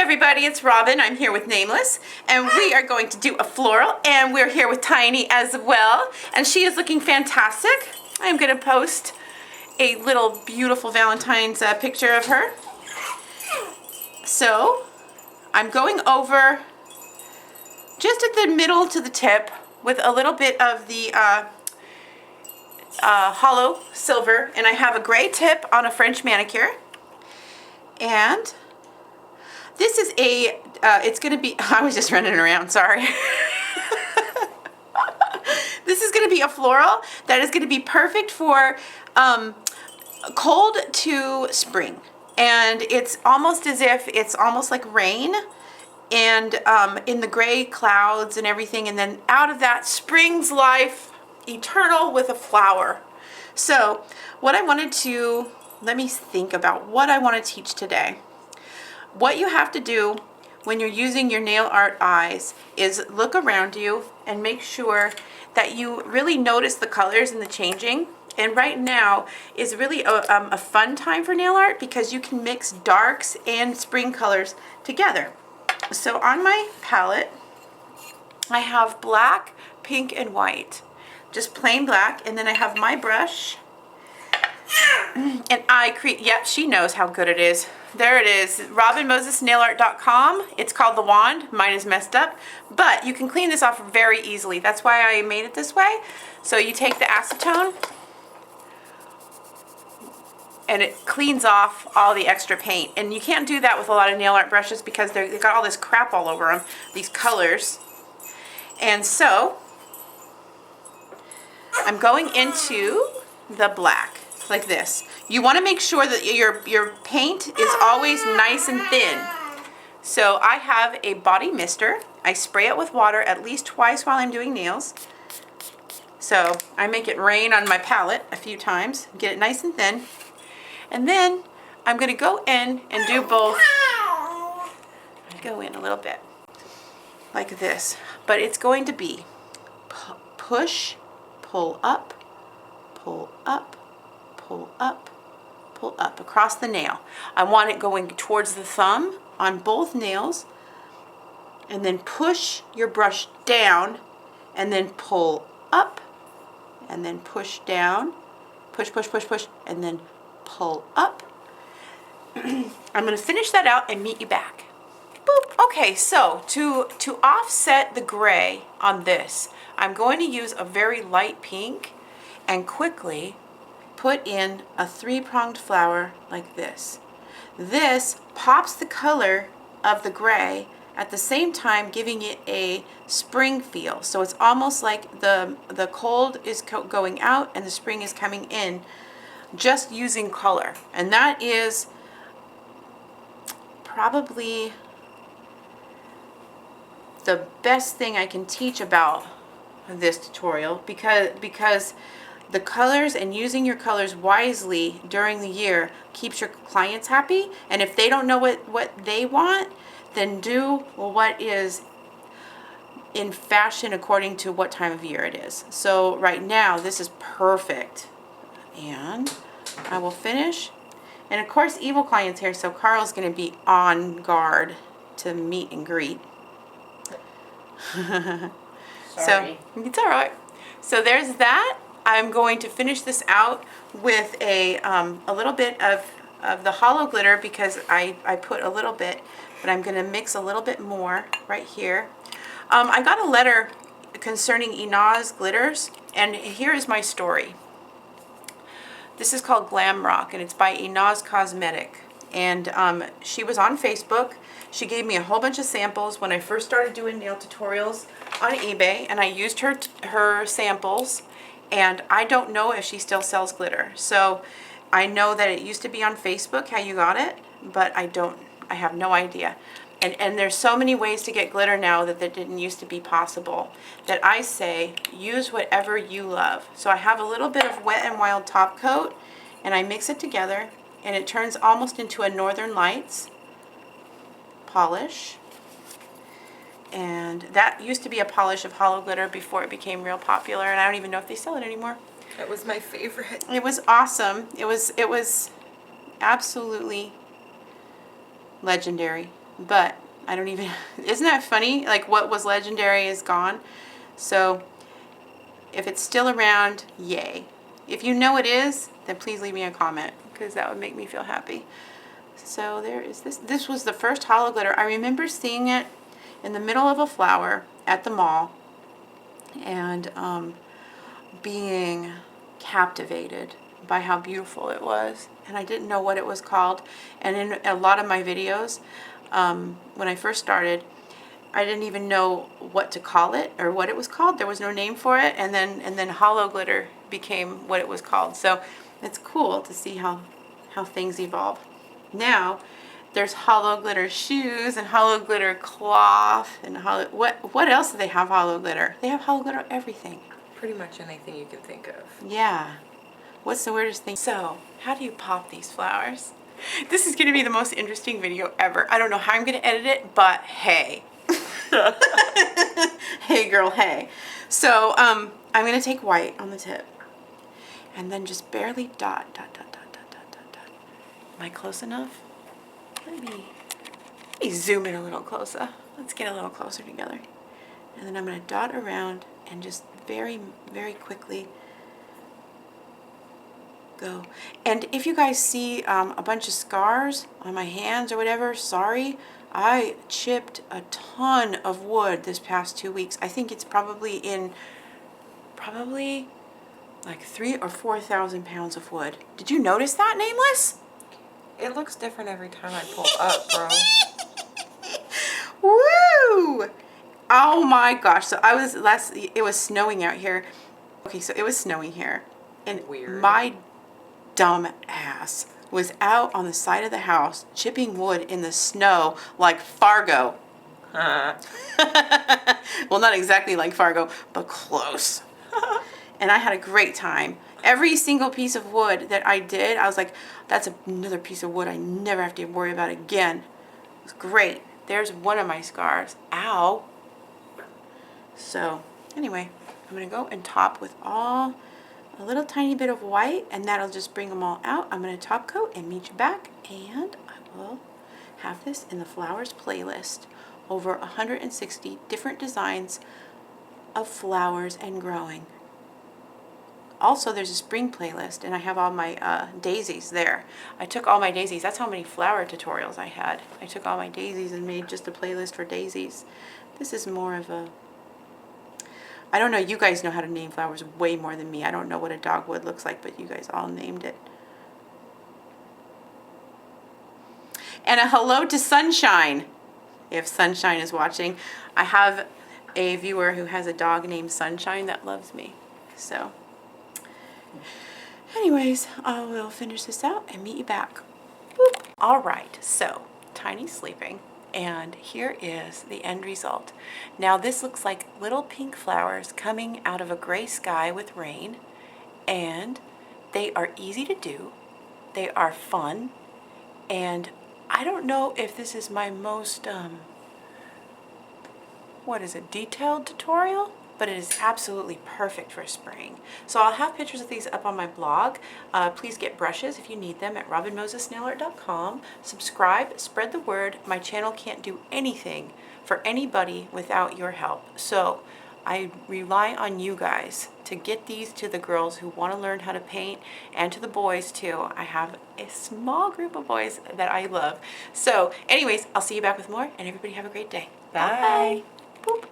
everybody, it's Robin. I'm here with Nameless, and we are going to do a floral, and we're here with Tiny as well, and she is looking fantastic. I'm going to post a little beautiful Valentine's picture of her. So, I'm going over just at the middle to the tip with a little bit of the holo silver, and I have a gray tip on a French manicure. And this is a, it's going to be, I was just running around, sorry. This is going to be a floral that is going to be perfect for cold to spring. And it's almost as if it's almost like rain and in the gray clouds and everything. And then out of that springs life, eternal with a flower. So what I wanted to, let me think about what I want to teach today. What you have to do when you're using your nail art eyes is look around you and make sure that you really notice the colors and the changing. And right now is really a fun time for nail art because you can mix darks and spring colors together. So on my palette, I have black, pink, and white. Just plain black. And then I have my brush. And I create, yep, she knows how good it is. There it is, robinmosesnailart.com. It's called the wand. Mine is messed up, but you can clean this off very easily. That's why I made it this way. So you take the acetone, and it cleans off all the extra paint. And you can't do that with a lot of nail art brushes because they've got all this crap all over them, these colors. And so, I'm going into the black. Like this. You want to make sure that your paint is always nice and thin. So I have a body mister. I spray it with water at least twice while I'm doing nails. So I make it rain on my palette a few times, get it nice and thin. And then I'm going to go in and do both. Go in a little bit like this. But it's going to be push, pull up, pull up, pull up across the nail. I want it going towards the thumb on both nails, and then push your brush down, and then pull up, and then push down, push, push, push, push, and then pull up. I'm going to finish that out and meet you back. Boop. Okay, so to offset the gray on this, I'm going to use a very light pink and quickly put in a three-pronged flower like this. This pops the color of the gray at the same time giving it a spring feel. So it's almost like the cold is going out and the spring is coming in just using color. And that is probably the best thing I can teach about this tutorial because the colors and using your colors wisely during the year keeps your clients happy. And if they don't know what they want, then do what is in fashion according to what time of year it is. So right now, this is perfect. And I will finish. And of course, evil client's here, so Carl's going to be on guard to meet and greet. Sorry. So, it's all right. So there's that. I'm going to finish this out with a little bit of the holo glitter because I put a little bit, but I'm going to mix a little bit more right here. I got a letter concerning Inaz glitters, and here is my story. This is called Glam Rock, and it's by Inaz Cosmetic. And she was on Facebook. She gave me a whole bunch of samples when I first started doing nail tutorials on eBay, and I used her samples. And I don't know if she still sells glitter. So I know that it used to be on Facebook how you got it, but I have no idea. And there's so many ways to get glitter now that didn't used to be possible, that I say use whatever you love. So I have a little bit of Wet n Wild top coat, and I mix it together, and it turns almost into a Northern Lights polish. And that used to be a polish of holo glitter before it became real popular, and I don't even know if they sell it anymore. That was my favorite. It was awesome. It was absolutely legendary. but I don't even, isn't that funny? Like what was legendary is gone. So if it's still around, yay. If you know it is, then please leave me a comment because that would make me feel happy. So there is this. This was the first holo glitter. I remember seeing it in the middle of a flower at the mall and being captivated by how beautiful it was. And I didn't know what it was called. And in a lot of my videos, when I first started, I didn't even know what to call it or what it was called. There was no name for it. And then holo glitter became what it was called. So it's cool to see how things evolve. Now there's holo glitter shoes and holo glitter cloth and what else do they have holo glitter? They have holo glitter everything. Pretty much anything you can think of. Yeah. What's the weirdest thing? So, how do you pop these flowers? This is going to be the most interesting video ever. I don't know how I'm going to edit it, but hey. Hey girl, hey. So, I'm going to take white on the tip and then just barely dot, dot, dot, dot, dot, dot, dot, dot. Am I close enough? Let me zoom in a little closer. Let's get a little closer together. And then I'm going to dot around and just very, very quickly go. And if you guys see a bunch of scars on my hands or whatever, sorry. I chipped a ton of wood this past 2 weeks. I think it's probably like 3,000 or 4,000 pounds of wood. Did you notice that, Nameless? It looks different every time I pull up, bro. Woo! Oh my gosh. So it was snowing out here. Okay, so it was snowing here. And Weird. my dumb ass was out on the side of the house chipping wood in the snow like Fargo. Well, not exactly like Fargo, but close. And I had a great time. Every single piece of wood that I did, I was like, that's another piece of wood I never have to worry about again. It was great. There's one of my scars. Ow. So, anyway, I'm going to go and top with a little tiny bit of white, and that'll just bring them all out. I'm going to top coat and meet you back, and I will have this in the flowers playlist. Over 160 different designs of flowers and growing. Also, there's a spring playlist, and I have all my daisies there. I took all my daisies. That's how many flower tutorials I had. I took all my daisies and made just a playlist for daisies. This is more of a... I don't know, you guys know how to name flowers way more than me. I don't know what a dogwood looks like, but you guys all named it. And a hello to Sunshine, if Sunshine is watching. I have a viewer who has a dog named Sunshine that loves me. So, anyways, I will finish this out and meet you back. Boop. All right, so Tiny's sleeping. And here is the end result. Now this looks like little pink flowers coming out of a gray sky with rain. And they are easy to do. They are fun. And I don't know if this is my most, detailed tutorial? But it is absolutely perfect for spring. So I'll have pictures of these up on my blog. Please get brushes if you need them at robinmosesnailart.com. Subscribe, spread the word. My channel can't do anything for anybody without your help. So I rely on you guys to get these to the girls who want to learn how to paint, and to the boys too. I have a small group of boys that I love. So anyways, I'll see you back with more, and everybody have a great day. Bye. Boop.